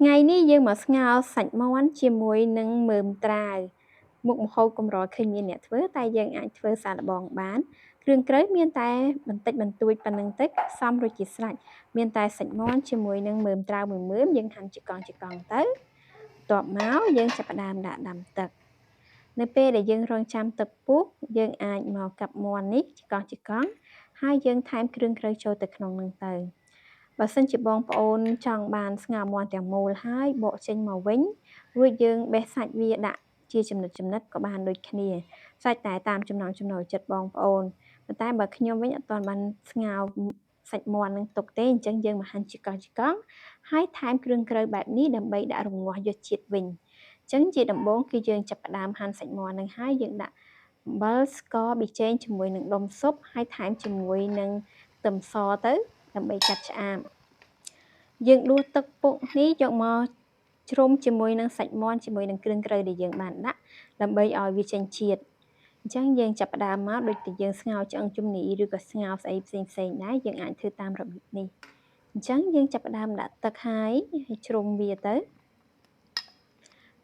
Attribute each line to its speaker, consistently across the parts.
Speaker 1: ថ្ងៃនេះយើងមកស្ងោរសាច់មាន់ជាមួយនឹងមើមត្រាវមុខម្ហូបកម្រឃើញមានអ្នកធ្វើតែយើងអាចធ្វើសាកល្បងបានគ្រឿងក្រៅមានតែបន្តិចបន្តួចប៉ុណ្្នឹងទៅសមរសជាតិស្រេចមានតែសាច់មាន់ជាមួយនឹងមើមត្រាវមួយមើមយើងហាន់ជាកង់ទៅបន្ទាប់មកយើងចាប់ផ្ដើមដាក់ដាំទឹកនៅពេលដែលយើងរង់ចាំទឹកពុះយើងអាចមកកាប់មាន់នេះជាកង់ហើយយើងថែមគ្រឿងក្រៅចូលទៅក្នុងនឹងទៅបើសិនជាបងប្អូនចង់បានស្ងោរមាន់ទាំងមូលហើយបកចេញមកវិញរួចយើងបេះសាច់វាដាក់ជាចំណិតក៏បានដូចគ្នាសាច់តែតាមចំណង់ចំណូលចិត្តបងប្អូនប៉ុន្តែបើខ្ញុំវិញអត់ទាន់បានស្ងោរសាច់មាន់នឹងទុកទេអញ្ចឹងយើងមកហាន់ជាកង់ហើយថែមគ្រឿងក្រៅបែបនេះដើម្បីដាក់រងាស់យកជាតិវិញអញ្ចឹងជាដំបូងគឺយើងចាប់ផ្ដើមហាន់សាច់មាន់នឹងហើយយើងដាក់អំបិលស្ករប៊ីចេងជាមួយនឹងដុំស៊ុបហើយថែមជាមួយនឹងខ្ទឹមសទៅដើម្បីកាត់ឆ្អាបយើងដួសទឹកពុកនេះយកមកជ្រុំជាមួយនឹងសាច់មាន់ជាមួយនឹងគ្រឿងក្រៅដែលយើងបានដាក់ដើម្បីឲ្យវាចេញជាតិអញ្ចឹងយើងចាប់ផ្ដើមមកដូចតែយើងស្ងោរឆ្អឹងជំនីឬក៏ស្ងោរស្អីផ្សេងដែរយើងអាចធ្វើតាមរបៀបនេះអញ្ចឹងយើងចាប់ផ្ដើមដាក់ទឹកហើយជ្រុំវាទៅ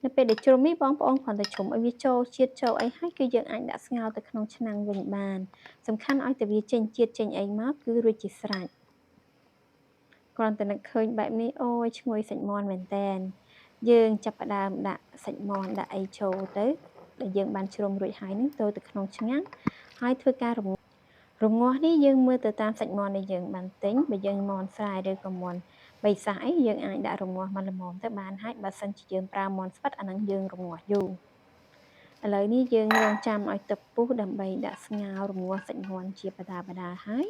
Speaker 1: នៅពេលដែលជ្រុំនេះបងប្អូនគ្រាន់តែជ្រុំឲ្យវាចូលជាតិចូលអីហើយគឺយើងអាចដាក់ស្ងោរទៅក្នុងឆ្នាំងវិញបានសំខាន់ឲ្យតែវាចេញជាតិចេញអីមកគឺរួចជាស្រេចគ្រាន់តែនឹកឃើញបែបនេះអូយឈ្ងុយសាច់មាន់មែនតែនយើងចាប់ផ្ដើមដាក់សាច់មាន់ដាក់អីចូលទៅដែលយើងបានជ្រុំរួចហើយនឹងចូលទៅក្នុងឆ្នាំងហើយធ្វើការរងាស់នេះយើងមើលទៅតាមសាច់មាន់ដែលយើងបានទិញបើយើងមាន់ស្រែឬក៏មាន់បីសាសអីយើងអាចដាក់រងាស់មកល្មមទៅបានហើយបើសិនជាយើងប្រើមាន់ស្វិតអាហ្នឹងយើងរងាស់យូរឥឡូវនេះយើងរងចាំឲ្យទឹកពុះដើម្បីដាក់ស្ងោររងាស់សាច់មាន់ជាបដាហើយ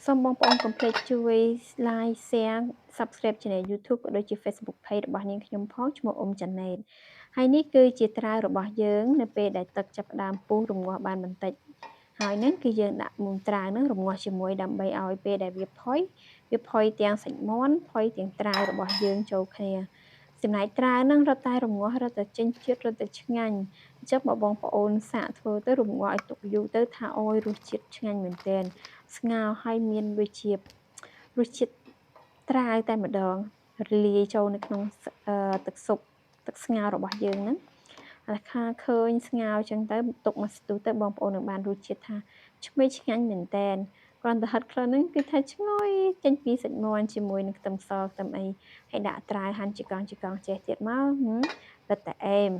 Speaker 1: សូមបងប្អូនកុំភ្លេចជួយ like share subscribe channel YouTube ក៏ដូចជា Facebook page របស់នាងខ្ញុំផងឈ្មោះអ៊ុំចាណេតហើយនេះគឺជាត្រាវរបស់យើងនៅពេលដែលទឹកចាប់ផ្ដើមពុះរងាស់បានបន្តិចហើយហ្នឹងគឺយើងដាក់មុំត្រាវហ្នឹងរងាស់ជាមួយដើម្បីឲ្យពេលដែលវាផុយទាំងសាច់មាន់ផុយទាំងត្រាវរបស់យើងចូលគ្នាចំណែកត្រាវហ្នឹងរត់តែរងាស់រត់តែចេញជាតិរត់តែឆ្ងាញ់អញ្ចឹងបងប្អូនសាកធ្វើទៅរងាស់ឲ្យទុកយូរទៅថាអូយរសជាតិឆ្ងាញ់មែនទែនស្ងោរឲ្យមានរសជាតិត្រាវតែម្ដងរលាយចូលនៅក្នុងទឹកស៊ុបទឹកស្ងោររបស់យើងហ្នឹងហើយខាឃើញស្ងោរចឹងទៅទុកមកស្ទុះទៅបងប្អូននឹងបានរសជាតិថាឈ្ងុយឆ្ងាញ់មែនតែនគ្រាន់តែហិតខ្លះហ្នឹងគឺថាឈ្ងុយចេញពីសាច់មាន់ជាមួយនឹងខ្ទឹមសខ្ទឹមអីហើយដាក់ត្រាវហាន់ជាកង់ចេះទៀតមករឹតតែអែម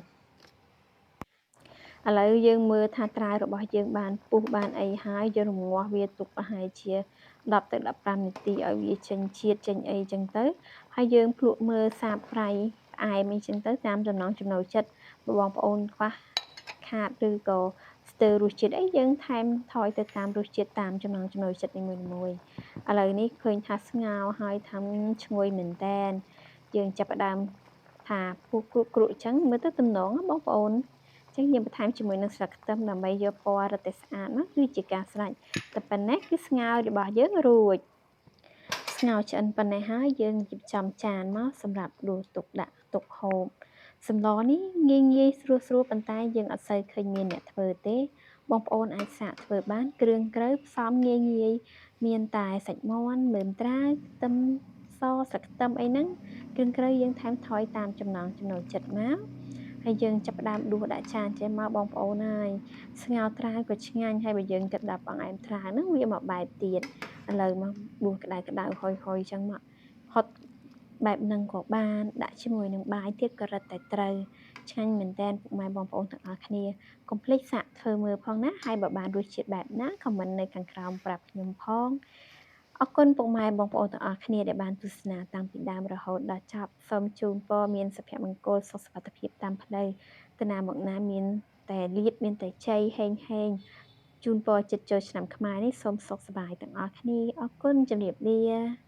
Speaker 1: ឥឡូវយើងមើលថាត្រាវរបស់យើងបានពុះបានអីហើយយើងរងាស់វាទុកប្រហែលជា10ទៅ15នាទីឲ្យវាចេញជាតិចេញអីចឹងទៅហើយយើងភ្លក់មើលសាបប្រៃផ្អែមអីចឹងទៅតាមចំណង់ចំណូលចិត្តបងប្អូនខ្វះខាតឬក៏ស្ទើររសជាតិអីយើងថែមថយទៅតាមរសជាតិតាមចំណង់ចំណូលចិត្តនីមួយឥឡូវនេះឃើញថាស្ងោរហើយថាឈ្ងុយមែនតែនយើងចាប់ផ្ដើមថាពុះគ្រុកចឹងមើលទៅទំនងបងប្អូនចឹងយើងបន្ថែមជាមួយនឹងស្លឹកខ្ទឹមដើម្បីយកពណ៌រឹតតែស្អាតមកគឺជាការស្រេចតែប៉ុណ្ណេះគឺស្ងោររបស់យើងរួចស្ងោរឆ្អិនប៉ុណ្ណេះហើយយើងរៀបចំចានមកសម្រាប់ដួសទុកដាក់ទុកហូបសម្លនេះងាយស្រួលប៉ុន្តែយើងអត់សូវឃើញមានអ្នកធ្វើទេបងប្អូនអាចសាកធ្វើបានគ្រឿងក្រៅផ្សំងាយមានតែសាច់មាន់មើមត្រាវខ្ទឹមសស្លឹកខ្ទឹមអីហ្នឹងគ្រឿងក្រៅយើងថែមថយតាមចំណង់ចំណូលចិត្តមកហើយយើងចាប់ផ្ដើមដួសដាក់ចានចេះមកបងប្អូនហើយស្ងោរត្រាវក៏ឆ្ងាញ់ហើយបើយើងគិតដល់បង្អែមត្រាវហ្នឹងវាមកបែបទៀតឥឡូវមកដួសក្តៅហុយចឹងមកហត់បែបហ្នឹងក៏បានដាក់ជាមួយនឹងបាយទៀតក៏រឹតតែត្រូវឆ្ងាញ់មែនតើពុកម៉ែបងប្អូនទាំងអស់គ្នាកុំភ្លេចសាកធ្វើមើលផងណាហើយបើបានរសជាតិបែបណាខមមិននៅខាងក្រោមប្រាប់ខ្ញុំផងអរគុណពុកម៉ែបងប្អូនទាំងអស់គ្នាដែលបានទស្សនាតាំងពីដើមរហូតដល់ចប់សូមជូនពរមានសុភមង្គលសុខសុវត្ថិភាពតាមផ្លូវទៅណាមកណាមានតែលាភមានតែជ័យហេងជូនពរចិត្តចូលឆ្នាំខ្មែរនេះសូមសុខសប្បាយទាំងអស់គ្នាអរគុណជំរាបលា